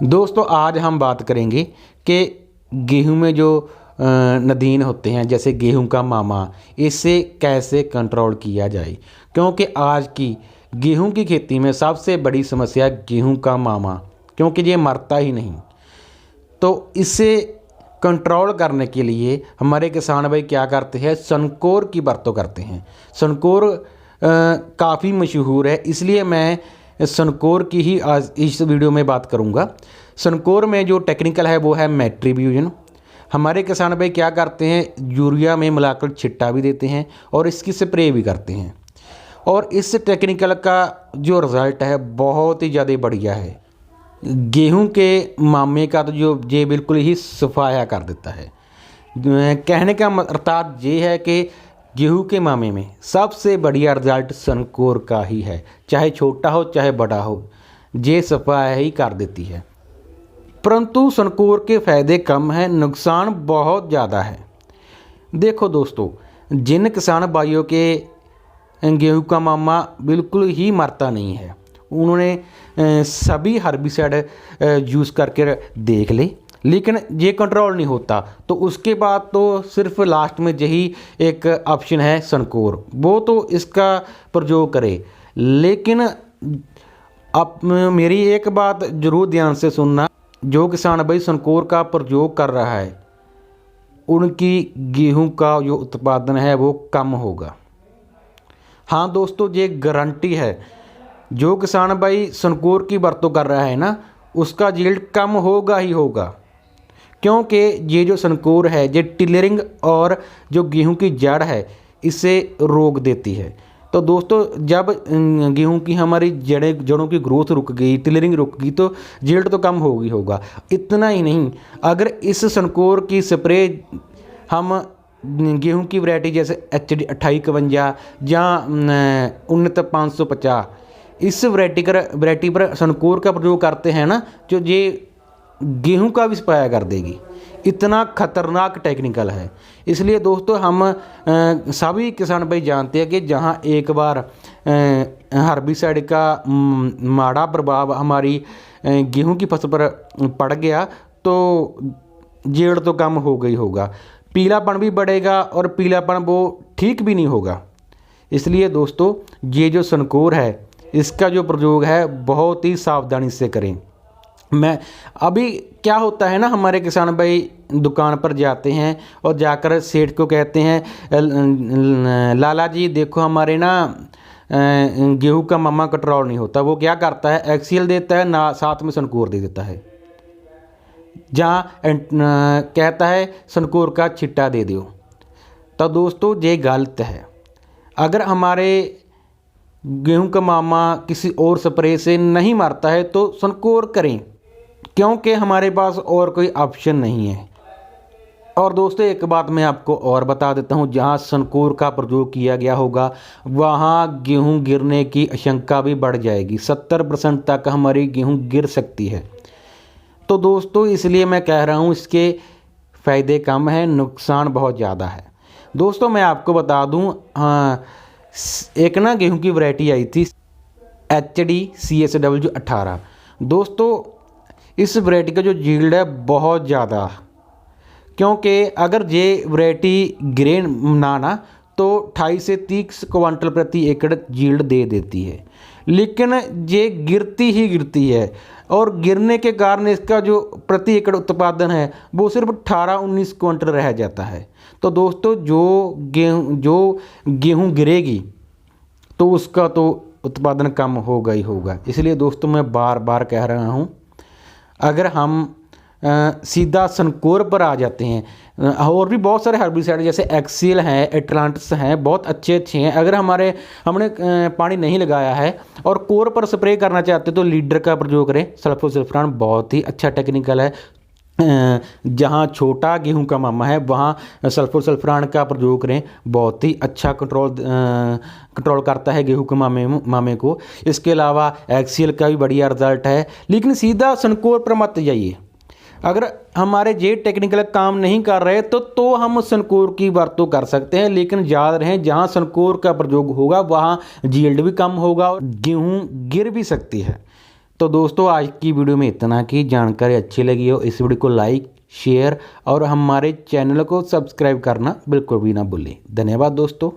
दोस्तों आज हम बात करेंगे कि गेहूं में जो नदीन होते हैं जैसे गेहूं का मामा, इसे कैसे कंट्रोल किया जाए। क्योंकि आज की गेहूं की खेती में सबसे बड़ी समस्या गेहूं का मामा, क्योंकि ये मरता ही नहीं। तो इसे कंट्रोल करने के लिए हमारे किसान भाई क्या करते हैं, सनकोर की बरतों करते हैं। सनकोर काफ़ी मशहूर है, इसलिए मैं सनकोर की ही आज इस वीडियो में बात करूंगा। सनकोर में जो टेक्निकल है वो है मैट्रिब्यूजन। हमारे किसान भाई क्या करते हैं, यूरिया में मिलाकर छिट्टा भी देते हैं और इसकी स्प्रे भी करते हैं, और इस टेक्निकल का जो रिज़ल्ट है बहुत ही ज़्यादा बढ़िया है। गेहूं के मामे का तो जो ये बिल्कुल ही सफाया कर देता है। कहने का अर्थात ये है कि गेहूं के मामे में सबसे बढ़िया रिजल्ट सनकोर का ही है, चाहे छोटा हो चाहे बड़ा हो, ये सफाया ही कर देती है। परंतु सनकोर के फ़ायदे कम हैं, नुकसान बहुत ज़्यादा है। देखो दोस्तों, जिन किसान भाइयों के गेहूं का मामा बिल्कुल ही मरता नहीं है, उन्होंने सभी हर्बिसाइड यूज़ करके देख ले, लेकिन ये कंट्रोल नहीं होता, तो उसके बाद तो सिर्फ लास्ट में यही एक ऑप्शन है सनकोर, वो तो इसका प्रयोग करे। लेकिन अब मेरी एक बात ज़रूर ध्यान से सुनना, जो किसान भाई सनकोर का प्रयोग कर रहा है उनकी गेहूं का जो उत्पादन है वो कम होगा। हाँ दोस्तों, ये गारंटी है। जो किसान भाई सनकोर की बरतों कर रहा है ना, उसका यील्ड कम होगा ही होगा, क्योंकि ये जो सनकोर है ये टिलरिंग और जो गेहूं की जड़ है इसे रोक देती है। तो दोस्तों, जब गेहूं की हमारी जड़ों की ग्रोथ रुक गई, टिलरिंग रुक गई, तो यील्ड तो कम होगी होगा। इतना ही नहीं, अगर इस सनकोर की स्प्रे हम गेहूं की वैरायटी जैसे HD 2851 या उन्नत 550, इस वैरायटी पर सनकोर का प्रयोग करते हैं ना, जो ये गेहूं का भी सफाया कर देगी। इतना खतरनाक टेक्निकल है। इसलिए दोस्तों, हम सभी किसान भाई जानते हैं कि जहां एक बार हर्बिसाइड का माड़ा प्रभाव हमारी गेहूं की फसल पर पड़ गया तो यील्ड तो कम हो गई होगा, पीलापन भी बढ़ेगा, और पीलापन वो ठीक भी नहीं होगा। इसलिए दोस्तों, ये जो सनकोर है इसका जो प्रयोग है बहुत ही सावधानी से करें। मैं अभी क्या होता है ना, हमारे किसान भाई दुकान पर जाते हैं और जाकर सेठ को कहते हैं, लाला जी देखो हमारे ना गेहूं का मामा कंट्रोल नहीं होता। वो क्या करता है, एक्सीएल देता है ना, साथ में सनकोर दे देता है, जहाँ कहता है सनकोर का छिट्टा दे दो। तो दोस्तों, ये गलत है। अगर हमारे गेहूं का मामा किसी और स्प्रे से नहीं मरता है तो सनकोर करें, क्योंकि हमारे पास और कोई ऑप्शन नहीं है। और दोस्तों, एक बात मैं आपको और बता देता हूं, जहां सनकोर का प्रयोग किया गया होगा वहां गेहूं गिरने की आशंका भी बढ़ जाएगी। 70% तक हमारी गेहूं गिर सकती है। तो दोस्तों, इसलिए मैं कह रहा हूं इसके फ़ायदे कम हैं, नुकसान बहुत ज़्यादा है। दोस्तों, मैं आपको बता दूं, एक ना गेहूं की वैरायटी आई थी HD CSW 18। दोस्तों, इस वैरायटी का जो यील्ड है बहुत ज़्यादा, क्योंकि अगर ये वैरायटी गिरे ना तो 28 से 30 क्विंटल प्रति एकड़ यील्ड दे देती है, लेकिन ये गिरती ही गिरती है, और गिरने के कारण इसका जो प्रति एकड़ उत्पादन है वो सिर्फ 18-19 क्विंटल रह जाता है। तो दोस्तों, जो गेहूं गिरेगी तो उसका तो उत्पादन कम होगा ही होगा। इसलिए दोस्तों, मैं बार बार कह रहा हूं, अगर हम सीधा सनकोर पर आ जाते हैं, और भी बहुत सारे हर्बिसाइड जैसे एक्सीएल हैं, एटलांटिस हैं, बहुत अच्छे हैं। अगर हमने पानी नहीं लगाया है और कोर पर स्प्रे करना चाहते तो लीडर का प्रयोग करें। सल्फोसल्फरान बहुत ही अच्छा टेक्निकल है। जहाँ छोटा गेहूं का मामा है वहाँ सल्फोसल्फरान का प्रयोग करें, बहुत ही अच्छा कंट्रोल करता है गेहूं के मामे को। इसके अलावा एक्सीएल का भी बढ़िया रिजल्ट है। लेकिन सीधा सनकोर पर मत जाइए। अगर हमारे ये टेक्निकल काम नहीं कर रहे तो हम सनकोर की बरतों कर सकते हैं, लेकिन याद रहें जहाँ सनकोर का प्रयोग होगा वहाँ यील्ड भी कम होगा और गेहूँ गिर भी सकती है। तो दोस्तों आज की वीडियो में इतना की जानकारी अच्छी लगी हो इस वीडियो को लाइक शेयर और हमारे चैनल को सब्सक्राइब करना बिल्कुल भी ना भूलें। धन्यवाद दोस्तों।